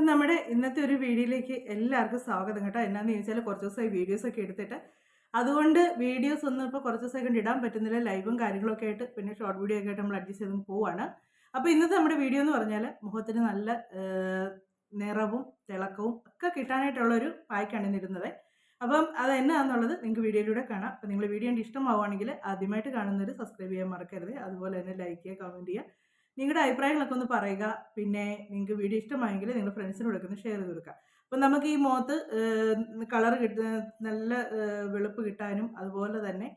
നമ്മുടെ ഇന്നത്തെ ഒരു വീഡിയോയിലേക്ക് എല്ലാവർക്കും സ്വാഗതം കേട്ടോ. എന്നാന്ന് ചോദിച്ചാൽ കുറച്ച് ദിവസമായി വീഡിയോസൊക്കെ എടുത്തിട്ട് അതുകൊണ്ട് വീഡിയോസ് ഒന്നും ഇപ്പോൾ കുറച്ച് ദിവസം കൊണ്ട് ഇടാൻ പറ്റുന്നില്ല. ലൈവും കാര്യങ്ങളൊക്കെ ആയിട്ട് പിന്നെ ഷോർട്ട് വീഡിയോ ഒക്കെ ആയിട്ട് നമ്മൾ അഡ്ജസ്റ്റ് ചെയ്ത് പോവാണ്. അപ്പോൾ ഇന്നത്തെ നമ്മുടെ വീഡിയോ എന്ന് പറഞ്ഞാൽ മുഖത്തിന് നല്ല നിറവും തിളക്കവും ഒക്കെ കിട്ടാനായിട്ടുള്ളൊരു പായ്ക്കാണ് ഇന്നിടുന്നത്. അപ്പം അത് എന്നാന്നുള്ളത് നിങ്ങൾക്ക് വീഡിയോയിലൂടെ കാണാം. അപ്പോൾ നിങ്ങൾ വീഡിയോ കണ്ട് ഇഷ്ടമാവുകയാണെങ്കിൽ ആദ്യമായിട്ട് കാണുന്നവർ സബ്സ്ക്രൈബ് ചെയ്യാൻ മറക്കരുത്. അതുപോലെ തന്നെ ലൈക്ക് ചെയ്യുക, കമൻറ്റ് ചെയ്യുക, നിങ്ങളുടെ അഭിപ്രായങ്ങളൊക്കെ ഒന്ന് പറയുക. പിന്നെ നിങ്ങൾക്ക് വീഡിയോ ഇഷ്ടമായെങ്കിൽ നിങ്ങൾ ഫ്രണ്ട്സിനോടൊക്കെ ഒന്ന് ഷെയർ ചെയ്ത് കൊടുക്കുക. അപ്പം നമുക്ക് ഈ മുഖത്ത് കളർ നല്ല വെളുപ്പ് കിട്ടാനും അതുപോലെ തന്നെ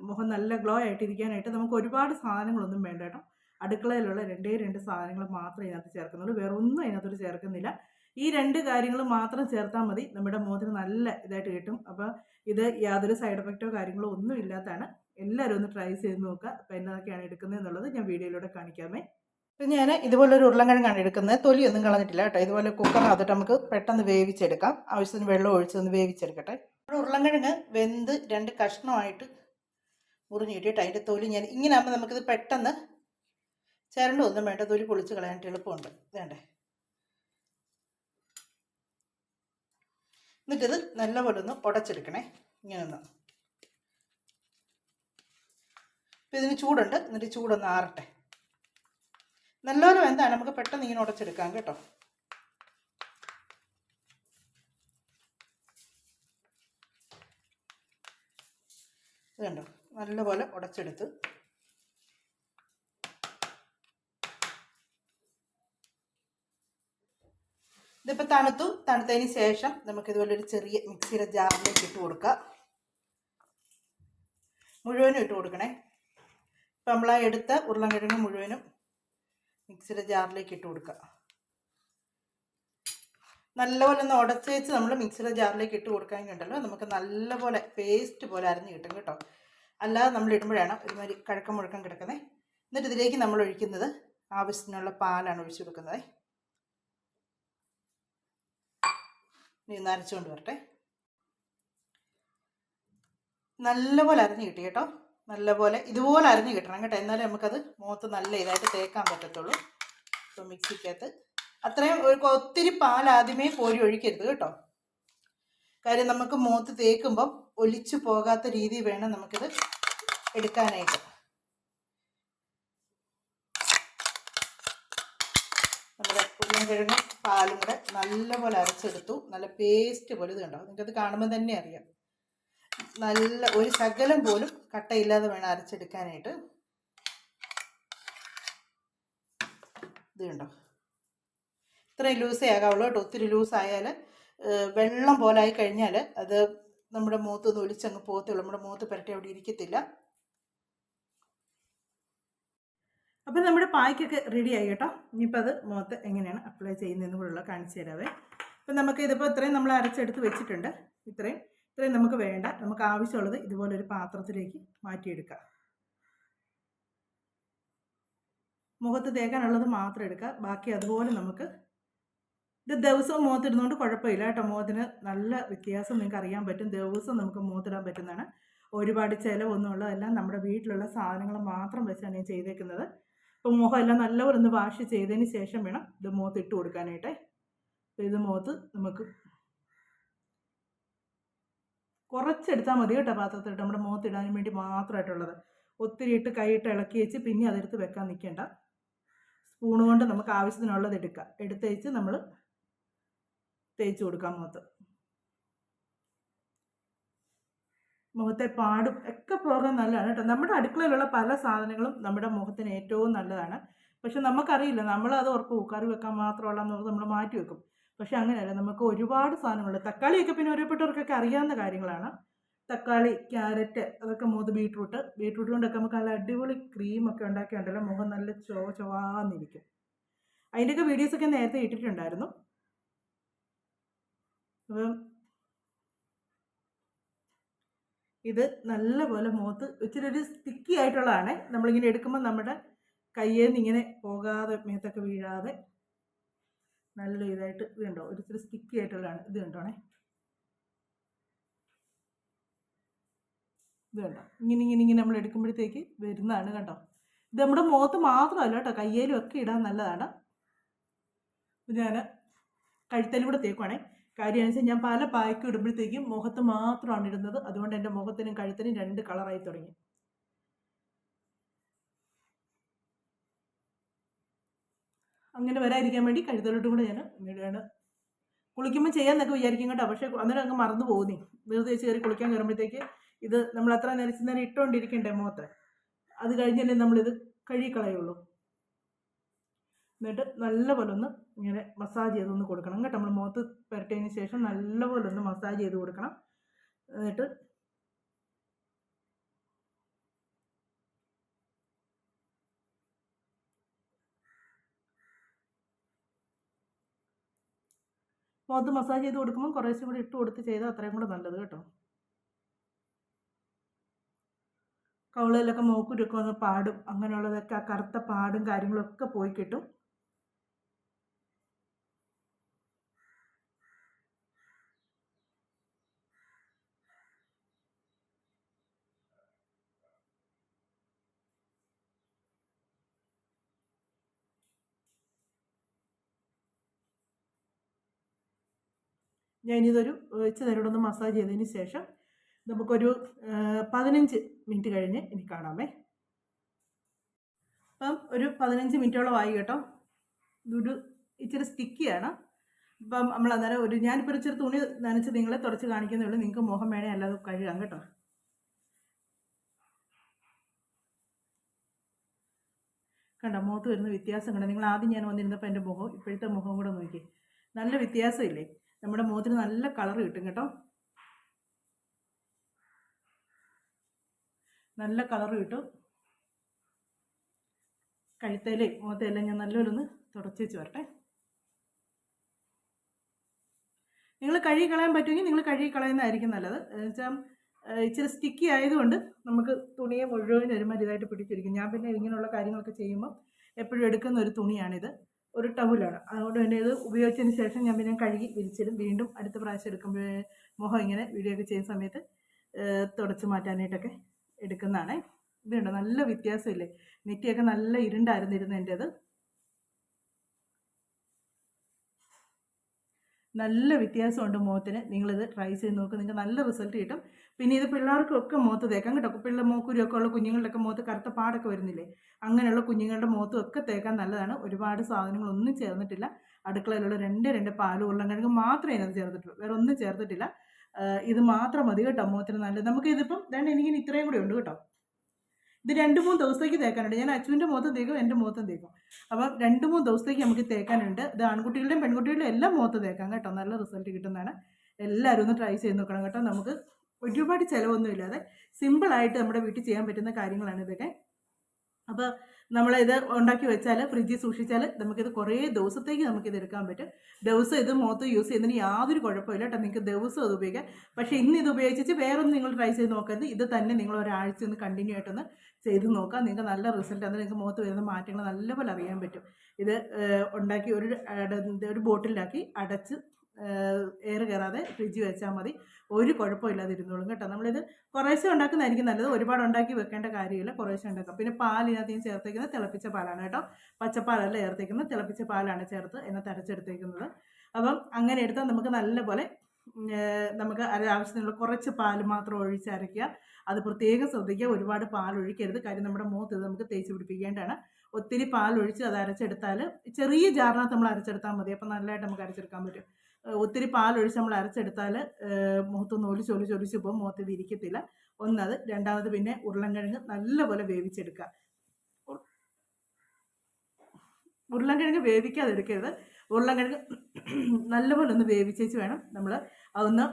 മുഖം നല്ല ഗ്ലോ ആയിട്ടിരിക്കാനായിട്ട് നമുക്ക് ഒരുപാട് സാധനങ്ങളൊന്നും വേണ്ട കേട്ടോ. അടുക്കളയിലുള്ള രണ്ട് സാധനങ്ങൾ മാത്രമേ ഇതിനകത്ത് ചേർക്കുന്നുള്ളൂ. വേറെ ഒന്നും അതിനകത്തോട്ട് ചേർക്കുന്നില്ല. ഈ 2 കാര്യങ്ങൾ മാത്രം ചേർത്താൽ മതി, നമ്മുടെ മുഖത്തിന് നല്ല ഇതായിട്ട് കിട്ടും. അപ്പോൾ ഇത് യാതൊരു സൈഡ് എഫക്റ്റോ കാര്യങ്ങളോ ഒന്നും ഇല്ലാത്തതാണ്. എല്ലാവരും ഒന്ന് ട്രൈ ചെയ്ത് നോക്കുക. അപ്പോൾ എന്നതൊക്കെയാണ് എടുക്കുന്നത് എന്നുള്ളത് ഞാൻ വീഡിയോയിലൂടെ കാണിക്കാമേ. അപ്പം ഞാൻ ഇതുപോലൊരു ഉരുളൻകിഴങ്ങാണ് എടുക്കുന്നത്. തൊലിയൊന്നും കളഞ്ഞിട്ടില്ല കേട്ടോ. ഇതുപോലെ കുക്കറിനകത്തിട്ട് നമുക്ക് പെട്ടെന്ന് വേവിച്ചെടുക്കാം. ആവശ്യത്തിന് വെള്ളം ഒഴിച്ചൊന്ന് വേവിച്ചെടുക്കട്ടെ. ഉരുളൻകിഴങ്ങ് വെന്ത് 2 കഷ്ണമായിട്ട് മുറിഞ്ഞ് കിട്ടിയിട്ട് അതിൻ്റെ തൊലി ഞാൻ ഇങ്ങനെ ആകുമ്പോൾ നമുക്കിത് പെട്ടെന്ന് ചിരണ്ടൊന്നും വേണ്ട, തൊലി പൊളിച്ച് കളയാനായിട്ട് എളുപ്പമുണ്ട്. വേണ്ടേ. എന്നിട്ടിത് നല്ലപോലെ ഒന്ന് ഉടച്ചെടുക്കണേ. ഇങ്ങനെയൊന്ന്. ഇപ്പം ഇതിന് ചൂടുണ്ട്. എന്നിട്ട് ചൂടൊന്ന് ആറട്ടെ. നല്ലപോലെ വെന്താണ് നമുക്ക് പെട്ടെന്ന് ഇങ്ങനെ ഉടച്ചെടുക്കാം കേട്ടോ. ഇത് കണ്ടോ, നല്ലപോലെ ഉടച്ചെടുത്ത് ഇതിപ്പോൾ തണുത്തതിന് ശേഷം നമുക്കിതുപോലെ ഒരു ചെറിയ മിക്സിയുടെ ജാറിലേക്ക് ഇട്ട് കൊടുക്കാം. മുഴുവനും ഇട്ട് കൊടുക്കണേ. ഇപ്പം നമ്മൾ എടുത്ത ഉരുളൻകിഴങ്ങ് മുഴുവനും മിക്സിയുടെ ജാറിലേക്ക് ഇട്ട് കൊടുക്കുക. നല്ലപോലെ ഒന്ന് ഉടച്ച് വെച്ച് നമ്മൾ മിക്സിയുടെ ജാറിലേക്ക് ഇട്ട് കൊടുക്കാനുണ്ടല്ലോ, നമുക്ക് നല്ലപോലെ പേസ്റ്റ് പോലെ അരഞ്ഞ് കിട്ടും കേട്ടോ. അല്ലാതെ നമ്മൾ ഇടുമ്പോഴാണ് ഒരുമാതിരി കഴക്കം മുഴക്കം കിടക്കുന്നത്. എന്നിട്ട് ഇതിലേക്ക് നമ്മൾ ഒഴിക്കുന്നത് ആവശ്യത്തിനുള്ള പാലാണ് ഒഴിച്ചു കൊടുക്കുന്നത്. ഇനി ഒന്ന് അരച്ചുകൊണ്ട് വരട്ടെ. നല്ലപോലെ അരഞ്ഞ് കിട്ടി കേട്ടോ. നല്ലപോലെ ഇതുപോലെ അരഞ്ഞ് കിട്ടണം കേട്ടോ. എന്നാലേ നമുക്കത് മുഖത്ത് നല്ല ഇതായിട്ട് തേക്കാൻ പറ്റത്തുള്ളൂ. ഇപ്പോൾ മിക്സിക്കകത്ത് അത്രയും ഒത്തിരി പാൽ ആദ്യമേ കോരി ഒഴിക്കരുത് കേട്ടോ. കാര്യം നമുക്ക് മുഖത്ത് തേക്കുമ്പം ഒലിച്ചു പോകാത്ത രീതിയിൽ വേണം നമുക്കിത് എടുക്കാനായിട്ട്. നമ്മുടെ ഉരുളൻകിഴങ്ങും പാലും കൂടെ നല്ലപോലെ അരച്ചെടുത്തു. നല്ല പേസ്റ്റ് പോലെ. ഇത് കണ്ടോ, നിങ്ങൾക്കത് കാണുമ്പോൾ തന്നെ അറിയാം. നല്ല ഒരു ശകലം പോലും കട്ടയില്ലാതെ വേണം അരച്ചെടുക്കാനായിട്ട്. ഇത് കണ്ടോ, ഇത്രയും ലൂസേ ആകാവുള്ളൂ കേട്ടോ. ഒത്തിരി ലൂസായാൽ വെള്ളം പോലെ ആയി കഴിഞ്ഞാൽ അത് നമ്മുടെ മുഖത്ത് നിന്ന് ഒലിച്ചങ്ങ് പോകത്തുള്ളൂ. നമ്മുടെ മുഖത്ത് പുരട്ടി അവിടെ ഇരിക്കത്തില്ല. അപ്പം നമ്മുടെ പായ്ക്കൊക്കെ റെഡി ആയി കേട്ടോ. ഇനിയിപ്പോൾ അത് മുഖത്ത് എങ്ങനെയാണ് അപ്ലൈ ചെയ്യുന്നതെന്ന് കൂടെയുള്ള കാണിച്ചു തരാവേ. അപ്പം നമുക്ക് ഇതിപ്പോൾ ഇത്രയും നമ്മൾ അരച്ചെടുത്ത് വെച്ചിട്ടുണ്ട്. ഇത്രയും നമുക്ക് വേണ്ട. നമുക്ക് ആവശ്യമുള്ളത് ഇതുപോലൊരു പാത്രത്തിലേക്ക് മാറ്റിയെടുക്കുക. മുഖത്ത് തേക്കാനുള്ളത് മാത്രം എടുക്കുക. ബാക്കി അതുപോലെ നമുക്ക് ഇത് ദിവസവും മുഖത്തിടുന്നതുകൊണ്ട് കുഴപ്പമില്ല കേട്ടോ. മുഖത്തിന് നല്ല വ്യത്യാസം നിങ്ങൾക്ക് അറിയാൻ പറ്റും. ദിവസവും നമുക്ക് മുഖത്തിടാൻ പറ്റുന്നതാണ്. ഒരുപാട് ചിലവൊന്നും ഉള്ളതല്ല. നമ്മുടെ വീട്ടിലുള്ള സാധനങ്ങൾ മാത്രം വെച്ചാണ് ഞാൻ ചെയ്തേക്കുന്നത്. ഇപ്പോൾ മുഖം എല്ലാം നല്ലപോലെ ഒന്ന് വാഷ് ചെയ്തതിന് ശേഷം വേണം ഇത് മുഖത്ത് ഇട്ട് കൊടുക്കാനായിട്ട്. അപ്പോൾ ഇത് മുഖത്ത് നമുക്ക് കുറച്ചെടുത്താൽ മതി കേട്ടോ. പാത്രത്തിലിട്ട് നമ്മുടെ മുഖത്തിടാനും വേണ്ടി മാത്രമായിട്ടുള്ളത്. ഒത്തിരി ഇട്ട് കൈയിട്ട് ഇളക്കി വെച്ച് പിന്നെ അതെടുത്ത് വെക്കാൻ നിൽക്കേണ്ട. സ്പൂണ് കൊണ്ട് നമുക്ക് ആവശ്യത്തിനുള്ളത് എടുക്കാം. എടുത്ത് വെച്ച് നമ്മൾ തേച്ച് കൊടുക്കാം മുഖത്ത്. മുഖത്തെ പാടും ഒക്കെ പോകാൻ നല്ലതാണ് കേട്ടോ. നമ്മുടെ അടുക്കളയിലുള്ള പല സാധനങ്ങളും നമ്മുടെ മുഖത്തിന് ഏറ്റവും നല്ലതാണ്. പക്ഷെ നമുക്കറിയില്ല. നമ്മളത് ഓർക്കും കറി വെക്കാൻ മാത്രമുള്ള നമ്മൾ മാറ്റി വെക്കും. പക്ഷെ അങ്ങനെയല്ല, നമുക്ക് ഒരുപാട് സാധനങ്ങളുണ്ട്. തക്കാളിയൊക്കെ പിന്നെ ഒരുപ്പെട്ടവർക്കൊക്കെ അറിയാവുന്ന കാര്യങ്ങളാണ്. തക്കാളി, ക്യാരറ്റ്, അതൊക്കെ മുഖത്ത് ബീട്രൂട്ട് കൊണ്ടൊക്കെ നമുക്ക് നല്ല അടിപൊളി ക്രീമൊക്കെ ഉണ്ടാക്കിയുണ്ടല്ലോ, മുഖം നല്ല ചൊവാന്നിരിക്കും. അതിൻ്റെയൊക്കെ വീഡിയോസൊക്കെ നേരത്തെ ഇട്ടിട്ടുണ്ടായിരുന്നു. അപ്പം ഇത് നല്ലപോലെ മുഖത്ത് ഇച്ചിരി ഒരു സ്റ്റിക്കി ആയിട്ടുള്ളതാണ്. നമ്മളിങ്ങനെ എടുക്കുമ്പോൾ നമ്മുടെ കയ്യിൽ നിന്ന് ഇങ്ങനെ പോകാതെ മേത്തൊക്കെ വീഴാതെ നല്ല ഇതായിട്ട് ഇത് കണ്ടോ, ഒരിച്ചിരി സ്റ്റിക്കി ആയിട്ടുള്ളതാണ്. ഇത് കണ്ടോണേ, ഇത് കണ്ടോ, ഇങ്ങനെ നമ്മൾ എടുക്കുമ്പോഴത്തേക്ക് വരുന്നതാണ് കണ്ടോ. ഇത് നമ്മുടെ മുഖത്ത് മാത്രമല്ല കേട്ടോ, കയ്യിലും ഒക്കെ ഇടാൻ നല്ലതാണ്. ഞാൻ കഴുത്തേലും കൂടെ തേക്കുവാണേ. കാര്യം വെച്ചാൽ ഞാൻ പല പായ്ക്കും ഇടുമ്പോഴത്തേക്കും മുഖത്ത് മാത്രമാണ് ഇടുന്നത്. അതുകൊണ്ട് എൻ്റെ മുഖത്തിനും കഴുത്തിനും 2 കളറായി തുടങ്ങി. അങ്ങനെ വരാതിരിക്കാൻ വേണ്ടി കഴുത്തലോട്ടും കൂടെ ഞാൻ ഇടുകയാണ്. കുളിക്കുമ്പോൾ ചെയ്യാമെന്നൊക്കെ വിചാരിക്കും കേട്ടോ, പക്ഷേ അന്നേരം അങ്ങ് മറന്നു പോകുന്നേ. വെറുതെ വെച്ച് കയറി കുളിക്കാൻ കയറുമ്പോഴത്തേക്ക് ഇത് നമ്മൾ അത്ര നേരം ഇട്ടുകൊണ്ടിരിക്കണ്ടേ മുഖത്ത്, അത് കഴിഞ്ഞല്ലേ നമ്മളിത് കഴുകിക്കളയുള്ളൂ. എന്നിട്ട് നല്ലപോലെ ഒന്ന് ഇങ്ങനെ മസാജ് ചെയ്തൊന്ന് കൊടുക്കണം കേട്ടോ. നമ്മൾ മുഖത്ത് പുരട്ടിയതിന് ശേഷം നല്ലപോലെ ഒന്ന് മസാജ് ചെയ്ത് കൊടുക്കണം. എന്നിട്ട് മുഖത്ത് മസാജ് ചെയ്ത് കൊടുക്കുമ്പോൾ കുറേശ്ശും കൂടി ഇട്ട് കൊടുത്ത് ചെയ്താൽ അത്രയും കൂടെ നല്ലത് കേട്ടോ. കവിളിലൊക്കെ മൂക്കുരൊക്കെ വന്ന് പാടും അങ്ങനെയുള്ളതൊക്കെ, ആ കറുത്ത പാടും കാര്യങ്ങളൊക്കെ പോയി കിട്ടും. ഞാനിതൊരു ഇച്ചിരി നേരം ഒന്ന് മസാജ് ചെയ്തതിന് ശേഷം നമുക്കൊരു 15 മിനിറ്റ് കഴിഞ്ഞ് ഇനി കാണാമേ. അപ്പം ഒരു 15 മിനിറ്റോളം ആയി കേട്ടോ. ഇതൊരു ഇച്ചിരി സ്റ്റിക്കിയാണ്. അപ്പം നമ്മൾ അന്നേരം ഞാനിപ്പോൾ ഇച്ചിരി തുണി നനച്ച് നിങ്ങളെ തുടച്ച് കാണിക്കുന്നേ ഉള്ളൂ. നിങ്ങൾക്ക് മുഖം വേണേ അല്ലാതെ കഴുകാം കേട്ടോ. കണ്ടോ മുഖത്ത് വരുന്ന വ്യത്യാസം കണ്ടോ? നിങ്ങൾ ആദ്യം ഞാൻ വന്നിരുന്നപ്പോൾ എൻ്റെ മുഖം ഇപ്പോഴത്തെ മുഖം കൂടെ നോക്കി, നല്ല വ്യത്യാസമില്ലേ? നമ്മുടെ മുഖത്തിന് നല്ല കളർ കിട്ടും കേട്ടോ, നല്ല കളർ കിട്ടും. കഴുത്തേലേ മുഖത്തെല്ലാം ഞാൻ നല്ലപോലെ ഒന്ന് തുടച്ച് വെച്ച് വരട്ടെ. നിങ്ങൾ കഴുകി കളയാൻ പറ്റുമെങ്കിൽ നിങ്ങൾ കഴുകി കളയുന്നതായിരിക്കും നല്ലത്. എന്നുവെച്ചാൽ ഇച്ചിരി സ്റ്റിക്കി ആയതുകൊണ്ട് നമുക്ക് തുണിയെ മുഴുവൻ ഒരുമാതിരി ഇതായിട്ട് പിടിച്ചിരിക്കും. ഞാൻ പിന്നെ ഇങ്ങനെയുള്ള കാര്യങ്ങളൊക്കെ ചെയ്യുമ്പോൾ എപ്പോഴും എടുക്കുന്ന ഒരു തുണിയാണിത്, ഒരു ടവലാണ്. അതുകൊണ്ട് തന്നെ ഇത് ഉപയോഗിച്ചതിന് ശേഷം ഞാൻ പിന്നെ കഴുകി വിരിച്ചിടും. വീണ്ടും അടുത്ത പ്രാവശ്യം എടുക്കുമ്പോൾ മുഖം ഇങ്ങനെ വീഡിയോ ഒക്കെ ചെയ്യുന്ന സമയത്ത് തുടച്ച് മാറ്റാനായിട്ടൊക്കെ എടുക്കുന്നതാണ്. ഇതുണ്ട്, നല്ല വ്യത്യാസമില്ലേ? നെറ്റിയൊക്കെ നല്ല ഇരുണ്ടായിരുന്നിരുന്നു എൻ്റേത്. നല്ല വ്യത്യാസമുണ്ട് മുഖത്തിന്. നിങ്ങളിത് ട്രൈ ചെയ്ത് നോക്കുക, നിങ്ങൾക്ക് നല്ല റിസൾട്ട് കിട്ടും. പിന്നെ ഇത് പിള്ളേർക്കൊക്കെ മുഖത്ത് തേക്കാം കേട്ടോ. മൂക്കുരിയൊക്കെ ഉള്ള കുഞ്ഞുങ്ങളുടെയൊക്കെ മുഖത്ത് കറുത്ത പാടൊക്കെ വരുന്നില്ലേ, അങ്ങനെയുള്ള കുഞ്ഞുങ്ങളുടെ മുഖത്തും ഒക്കെ തേക്കാൻ നല്ലതാണ്. ഒരുപാട് സാധനങ്ങളൊന്നും ചേർന്നിട്ടില്ല. അടുക്കളയിലുള്ള 2 പാല് ഉരുളക്കിഴങ്ങ് മാത്രമേ ഇതിനകത്ത് ചേർത്തിട്ടുള്ളൂ, വേറെ ഒന്നും ചേർത്തിട്ടില്ല. ഇത് മാത്രം മതി കേട്ടോ മുഖത്തിന് നല്ലത്. നമുക്കിതിപ്പം എനിക്കിനി ഇത്രയും കൂടെ ഉണ്ട് കേട്ടോ. ഇത് 2-3 ദിവസത്തേക്ക് തേക്കാനുണ്ട്. ഞാൻ അച്ചുവിൻ്റെ മുഖത്തും തേക്കും, എൻ്റെ മുഖത്തും തേക്കും. അപ്പം 2-3 ദിവസത്തേക്ക് നമുക്ക് തേക്കാനുണ്ട്. ഇത് ആൺകുട്ടികളുടെയും പെൺകുട്ടികളുടെയും എല്ലാം മുഖത്ത് തേക്കാം കേട്ടോ, നല്ല റിസൾട്ട് കിട്ടുന്നതാണ്. എല്ലാവരും ഒന്ന് ട്രൈ ചെയ്ത് നോക്കണം കേട്ടോ. നമുക്ക് ഒരുപാട് ചിലവൊന്നും ഇല്ലാതെ സിമ്പിളായിട്ട് നമ്മുടെ വീട്ടിൽ ചെയ്യാൻ പറ്റുന്ന കാര്യങ്ങളാണ് ഇതൊക്കെ. അപ്പോൾ നമ്മളിത് ഉണ്ടാക്കി വെച്ചാൽ ഫ്രിഡ്ജിൽ സൂക്ഷിച്ചാൽ നമുക്കിത് കുറേ ദിവസത്തേക്ക് നമുക്കിത് എടുക്കാൻ പറ്റും. ദിവസം ഇത് മുഖത്ത് യൂസ് ചെയ്യുന്നതിന് യാതൊരു കുഴപ്പമില്ല കേട്ടോ. നിങ്ങൾക്ക് ദിവസം അത് ഉപയോഗിക്കാം. പക്ഷേ ഇന്ന് ഇത് ഉപയോഗിച്ചിട്ട് വേറൊന്നും നിങ്ങൾ ട്രൈ ചെയ്ത് നോക്കരുത്. ഇത് തന്നെ നിങ്ങൾ ഒരാഴ്ച ഒന്ന് കണ്ടിന്യൂ ആയിട്ടൊന്ന് ചെയ്ത് നോക്കാം. നിങ്ങൾക്ക് നല്ല റിസൾട്ട്, അത് നിങ്ങൾക്ക് മുഖത്ത് വരുന്ന മാറ്റങ്ങൾ നല്ലപോലെ അറിയാൻ പറ്റും. ഇത് ഉണ്ടാക്കി ഒരു ബോട്ടിലാക്കി അടച്ച് എയർ കയറാതെ ഫ്രിഡ്ജിൽ വെച്ചാൽ മതി. ഒരു കുഴപ്പമില്ലാതെ ഇരുന്നോളും കേട്ടോ. നമ്മളിത് കുറേശ്ശെ ഉണ്ടാക്കുന്നതായിരിക്കും നല്ലത്, ഒരുപാട് ഉണ്ടാക്കി വെക്കേണ്ട കാര്യമില്ല. കുറേശ്ശെ ഉണ്ടാക്കാം. പിന്നെ പാലിനകത്ത് ഞാൻ ചേർത്തേക്കുന്നത് തിളപ്പിച്ച പാലാണ് കേട്ടോ, പച്ചപ്പാലല്ല ചേർത്തേക്കുന്നത്, തിളപ്പിച്ച പാലാണ് ചേർത്ത് അതിനകത്ത് അരച്ചെടുത്തേക്കുന്നത്. അപ്പം അങ്ങനെ എടുത്താൽ നമുക്ക് നല്ലപോലെ നമുക്ക് ആവശ്യത്തിനുള്ള കുറച്ച് പാൽ മാത്രം ഒഴിച്ച് അരയ്ക്കുക. അത് പ്രത്യേകം ശ്രദ്ധിക്കുക, ഒരുപാട് പാൽ ഒഴിക്കരുത്. കാര്യം നമ്മുടെ മുഖത്ത് ഇത് നമുക്ക് തേച്ച് പിടിപ്പിക്കേണ്ടതാണ്. ഒത്തിരി പാൽ ഒഴിച്ച് അത് അരച്ചെടുത്താൽ ചെറിയ ജാറിനകത്ത് നമ്മൾ അരച്ചെടുത്താൽ മതി, അപ്പം നല്ലതായിട്ട് നമുക്ക് അരച്ചെടുക്കാൻ പറ്റും. ഒത്തിരി പാലൊഴിച്ച് നമ്മൾ അരച്ചെടുത്താൽ മുഖത്തൊന്ന് ഒലിച്ചൊലിച്ച് പോകും, മുഖത്ത് ഇത് ഇരിക്കത്തില്ല. ഒന്നത്. രണ്ടാമത് പിന്നെ ഉരുളൻകിഴങ്ങ് നല്ലപോലെ വേവിച്ചെടുക്കുക. ഉരുളൻകിഴങ്ങ് വേവിക്കാതെ എടുക്കരുത്. ഉരുളൻകിഴങ്ങ് നല്ലപോലെ ഒന്ന് വേവിച്ചേച്ച് വേണം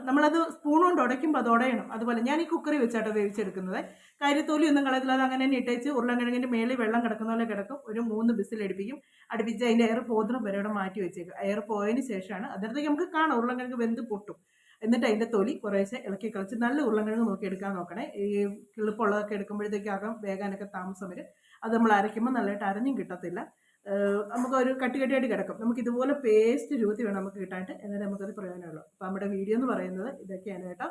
നമ്മളത് സ്പൂൺ കൊണ്ട് ഉടയ്ക്കുമ്പോൾ അത് ഉടയണം. അതുപോലെ ഞാൻ ഈ കുക്കറിൽ വെച്ചാട്ടോ വേവിച്ചെടുക്കുന്നത്. കാര്യത്തോലി ഒന്നും കളയത്തില്ല, അത് അങ്ങനെ തന്നെ ഇട്ടേച്ച് ഉരുളൻകിഴങ്ങിൻ്റെ മേളിൽ വെള്ളം കിടക്കുന്ന പോലെ കിടക്കും. ഒരു 3 വിസിൽ അടുപ്പിച്ച് അതിൻ്റെ എയർ പോകുന്ന വരെ ഇവിടെ മാറ്റി വെച്ചേക്കും. എയർ പോയതിന് ശേഷമാണ് അതിനകത്തേക്ക് നമുക്ക് കാണാം ഉരുളൻകിഴങ്ങ് വെന്ത് പൊട്ടും. എന്നിട്ട് അതിൻ്റെ തൊലി കുറേശ്ശെ ഇളക്കി കളിച്ച് നല്ല ഉരുളൻകിഴങ്ങ് നോക്കി എടുക്കാൻ നോക്കണേ. ഈ കിളിപ്പുള്ളതൊക്കെ എടുക്കുമ്പോഴത്തേക്ക് അകം വേകാനൊക്കെ താമസം വരും. അത് നമ്മൾ അരയ്ക്കുമ്പോൾ നല്ലതായിട്ട് അരഞ്ഞും കിട്ടത്തില്ല, നമുക്കൊരു കട്ടിയായിട്ട് കിടക്കും. നമുക്ക് ഇതുപോലെ പേസ്റ്റ് രൂപത്തിൽ വേണം നമുക്ക് കിട്ടാനായിട്ട്, എന്നാലും നമുക്കത് പ്രയോജനമുള്ളൂ. അപ്പോൾ നമ്മുടെ വീഡിയോ എന്ന് പറയുന്നത് ഇതൊക്കെയാണ് കേട്ടോ.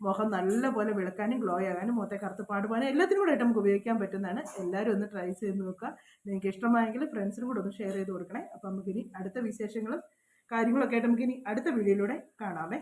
മുഖം നല്ലപോലെ വിളക്കാനും ഗ്ലോ ആകാനും മുഖത്തെ കറുത്തപ്പാട് പോകാനും എല്ലാത്തിനും കൂടെ ആയിട്ട് നമുക്ക് ഉപയോഗിക്കാൻ പറ്റുന്നതാണ്. എല്ലാവരും ഒന്ന് ട്രൈ ചെയ്ത് നോക്കുക. നിങ്ങൾക്ക് ഇഷ്ടമായെങ്കിൽ ഫ്രണ്ട്സിനും കൂടെ ഒന്ന് ഷെയർ ചെയ്ത് കൊടുക്കണേ. അപ്പോൾ നമുക്കിനി അടുത്ത വിശേഷങ്ങളും കാര്യങ്ങളൊക്കെ ആയിട്ട് നമുക്ക് ഇനി അടുത്ത വീഡിയോയിലൂടെ കാണാമേ.